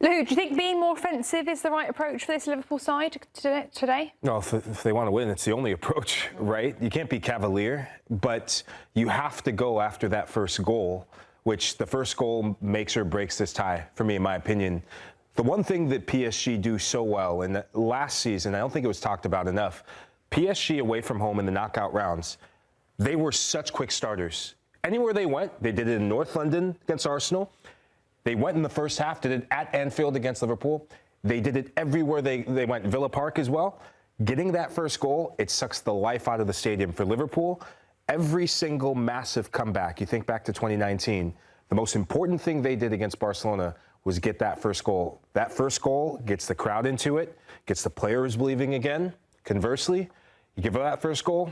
Lahoud, do you think being more offensive is the right approach for this Liverpool side today? No, if they want to win, it's the only approach, right? You can't be cavalier, but you have to go after that first goal, which the first goal makes or breaks this tie, for me, in my opinion. The one thing that PSG do so well, and last season, I don't think it was talked about enough, PSG away from home in the knockout rounds, they were such quick starters. Anywhere they went, they did it in North London against Arsenal. They went in the first half, did it at Anfield against Liverpool. They did it everywhere they went, Villa Park as well. Getting that first goal, it sucks the life out of the stadium for Liverpool. Every single massive comeback, you think back to 2019, the most important thing they did against Barcelona was get that first goal. That first goal gets the crowd into it, gets the players believing again. Conversely, you give that first goal,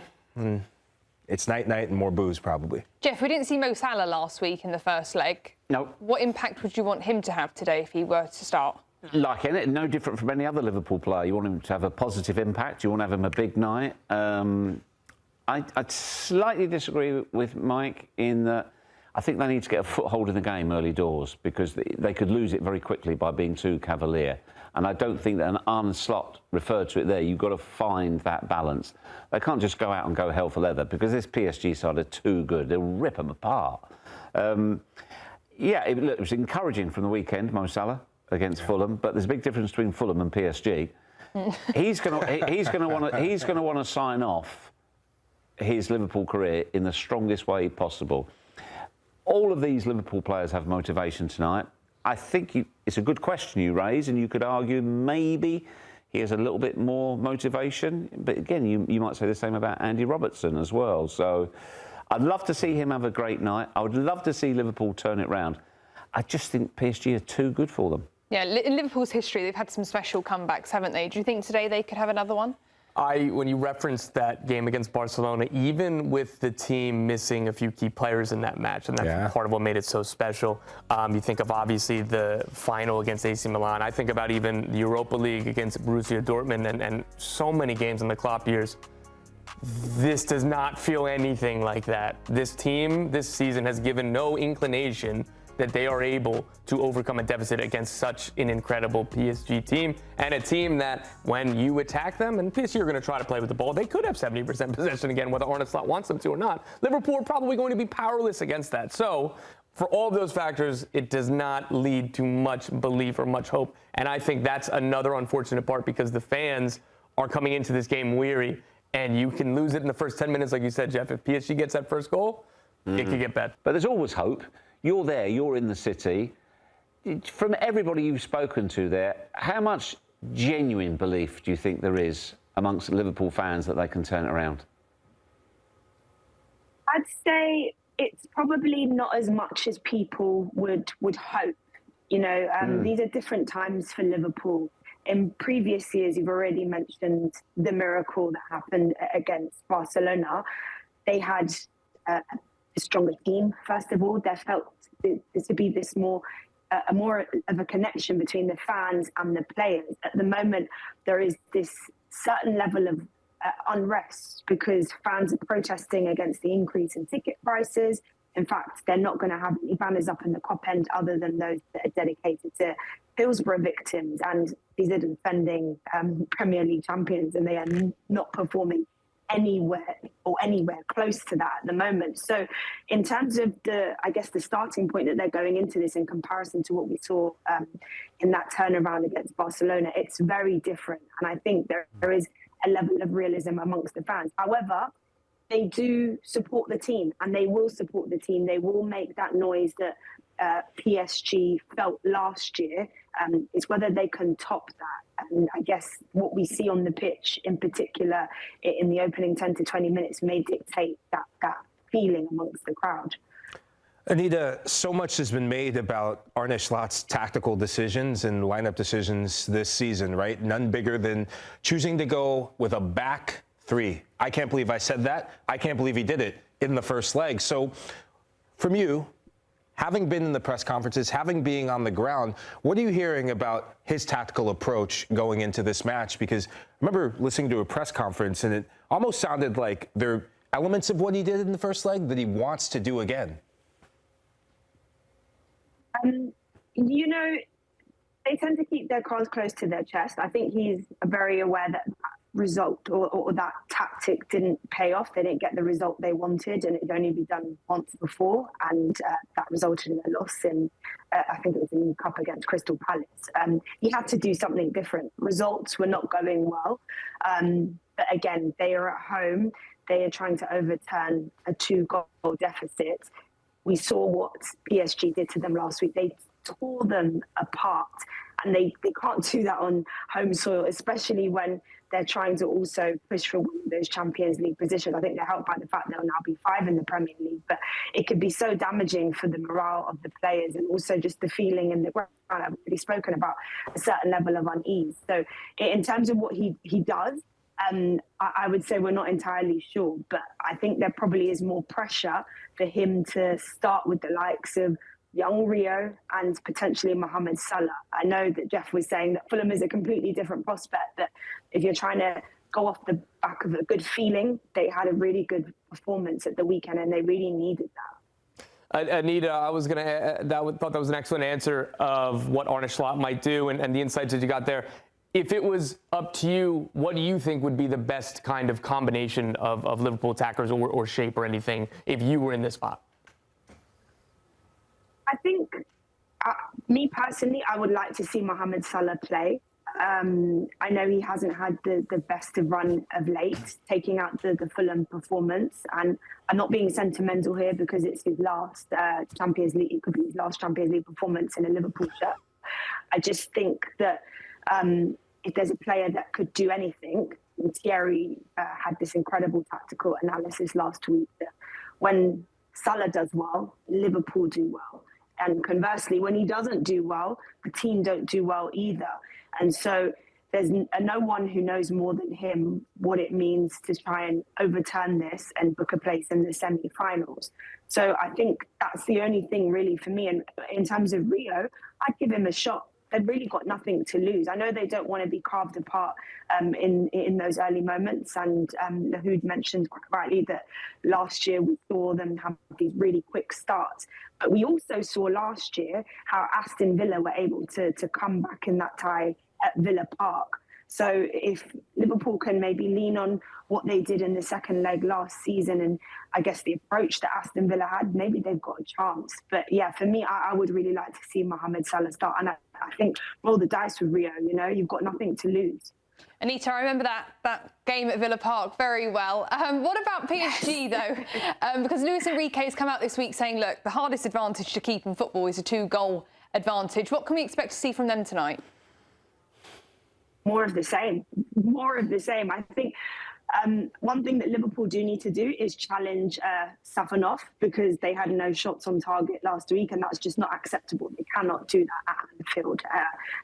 it's night-night and more booze, probably. Geoff, we didn't see Mo Salah last week in the first leg. No. What impact would you want him to have today if he were to start? Like it, no different from any other Liverpool player. You want him to have a positive impact. You want to have him a big night. I'd slightly disagree with Mike in that I think they need to get a foothold in the game early doors because they could lose it very quickly by being too cavalier. And I don't think that an Arne slot referred to it there. You've got to find that balance. They can't just go out and go hell for leather because this PSG side are too good. They'll rip them apart. Yeah, it was encouraging from the weekend, Mo Salah against Fulham, but there's a big difference between Fulham and PSG. He's going to want to sign off his Liverpool career in the strongest way possible. All of these Liverpool players have motivation tonight. I think it's a good question you raise, and you could argue maybe he has a little bit more motivation. But again, you might say the same about Andy Robertson as well. So I'd love to see him have a great night. I would love to see Liverpool turn it round. I just think PSG are too good for them. Yeah, in Liverpool's history, they've had some special comebacks, haven't they? Do you think today they could have another one? When you referenced that game against Barcelona, even with the team missing a few key players in that match, and that's part of what made it so special. You think of obviously the final against AC Milan. I think about even the Europa League against Borussia Dortmund and so many games in the Klopp years. This does not feel anything like that. This team this season has given no inclination that they are able to overcome a deficit against such an incredible PSG team, and a team that when you attack them, and PSG are going to try to play with the ball, they could have 70% possession again, whether Arne Slot wants them to or not. Liverpool are probably going to be powerless against that. So for all of those factors, it does not lead to much belief or much hope, and I think that's another unfortunate part because the fans are coming into this game weary, and you can lose it in the first 10 minutes, like you said, Geoff. If PSG gets that first goal, it could get bad. But there's always hope. You're there, you're in the city. From everybody you've spoken to there, how much genuine belief do you think there is amongst Liverpool fans that they can turn it around? I'd say it's probably not as much as people would hope. You know, these are different times for Liverpool. In previous years, you've already mentioned the miracle that happened against Barcelona. They had a stronger team, first of all. There felt to be this more of a connection between the fans and the players. At the moment, there is this certain level of unrest because fans are protesting against the increase in ticket prices. In fact, they're not going to have any banners up in the Kop end other than those that are dedicated to Hillsborough victims, and these are defending Premier League champions, and they are not performing anywhere close to that at the moment. So in terms of the starting point that they're going into this in comparison to what we saw in that turnaround against Barcelona, it's very different. And I think there is a level of realism amongst the fans. However, they do support the team, and they will support the team. They will make that noise that PSG felt last year. It's whether they can top that. And I guess what we see on the pitch, in particular, in the opening 10 to 20 minutes, may dictate that feeling amongst the crowd. Anita, so much has been made about Arne Slot's tactical decisions and lineup decisions this season, right? None bigger than choosing to go with a back three. I can't believe I said that. I can't believe he did it in the first leg. So from you, having been in the press conferences, having been on the ground, what are you hearing about his tactical approach going into this match? Because I remember listening to a press conference, and it almost sounded like there are elements of what he did in the first leg that he wants to do again. You know, They tend to keep their cards close to their chest. I think he's very aware that result or that tactic didn't pay off. They didn't get the result they wanted, and it had only been done once before, and that resulted in a loss in, I think it was in the Cup against Crystal Palace. He had to do something different. Results were not going well. But again, they are at home. They are trying to overturn a 2-goal deficit. We saw what PSG did to them last week. They tore them apart, and they can't do that on home soil, especially when they're trying to also push for one of those Champions League positions. I think they're helped by the fact they'll now be 5 in the Premier League, but it could be so damaging for the morale of the players and also just the feeling in the ground. I've already spoken about a certain level of unease. So in terms of what he does, I would say we're not entirely sure, but I think there probably is more pressure for him to start with the likes of young Rio and potentially Mohamed Salah. I know that Geoff was saying that Fulham is a completely different prospect, that if you're trying to go off the back of a good feeling, they had a really good performance at the weekend and they really needed that. Anita, I was going to thought that was an excellent answer of what Arne might do and the insights that you got there. If it was up to you, what do you think would be the best kind of combination of Liverpool attackers or shape or anything if you were in this spot? I think, me personally, I would like to see Mohamed Salah play. I know he hasn't had the best of run of late, taking out the Fulham performance. And I'm not being sentimental here because it's his last Champions League. It could be his last Champions League performance in a Liverpool shirt. I just think that if there's a player that could do anything, and Thierry had this incredible tactical analysis last week, that when Salah does well, Liverpool do well. And conversely, when he doesn't do well, the team don't do well either. And so there's no one who knows more than him what it means to try and overturn this and book a place in the semi-finals. So I think that's the only thing really for me. And in terms of Rio, I'd give him a shot. They've really got nothing to lose. I know they don't want to be carved apart in those early moments. And Lahoud mentioned quite rightly that last year we saw them have these really quick starts. But we also saw last year how Aston Villa were able to come back in that tie at Villa Park. So if Liverpool can maybe lean on what they did in the second leg last season and I guess the approach that Aston Villa had, maybe they've got a chance. But yeah, for me, I would really like to see Mohamed Salah start. And I think roll the dice with Rio, you know, you've got nothing to lose. Anita, I remember that game at Villa Park very well. What about PSG, though? Because Luis Enrique has come out this week saying, look, the hardest advantage to keep in football is a 2-goal advantage. What can we expect to see from them tonight? More of the same. More of the same. I think one thing that Liverpool do need to do is challenge Safonov, because they had no shots on target last week, and that's just not acceptable. They cannot do that at Anfield,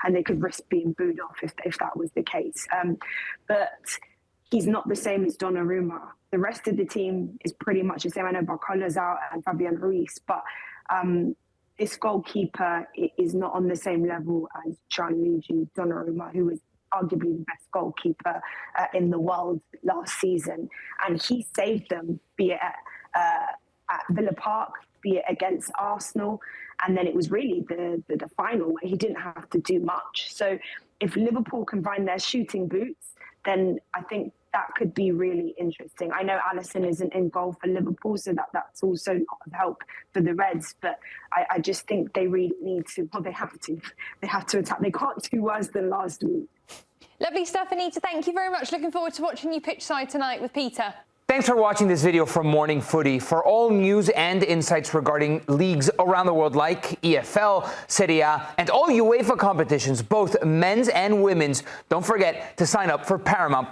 and they could risk being booed off if that was the case. But he's not the same as Donnarumma. The rest of the team is pretty much the same. I know Barcola's out and Fabian Ruiz, but this goalkeeper is not on the same level as Gianluigi Donnarumma, who was arguably the best goalkeeper in the world last season. And he saved them, be it at Villa Park, be it against Arsenal. And then it was really the final where he didn't have to do much. So if Liverpool can find their shooting boots, then I think that could be really interesting. I know Alisson isn't in goal for Liverpool, so that's also not of help for the Reds. But I just think they really need to, well, they have to attack. They can't do worse than last week. Lovely stuff, Anita. Thank you very much. Looking forward to watching you pitch side tonight with Peter. Thanks for watching this video from Morning Footy. For all news and insights regarding leagues around the world like EFL, Serie, and all UEFA competitions, both men's and women's, don't forget to sign up for Paramount+.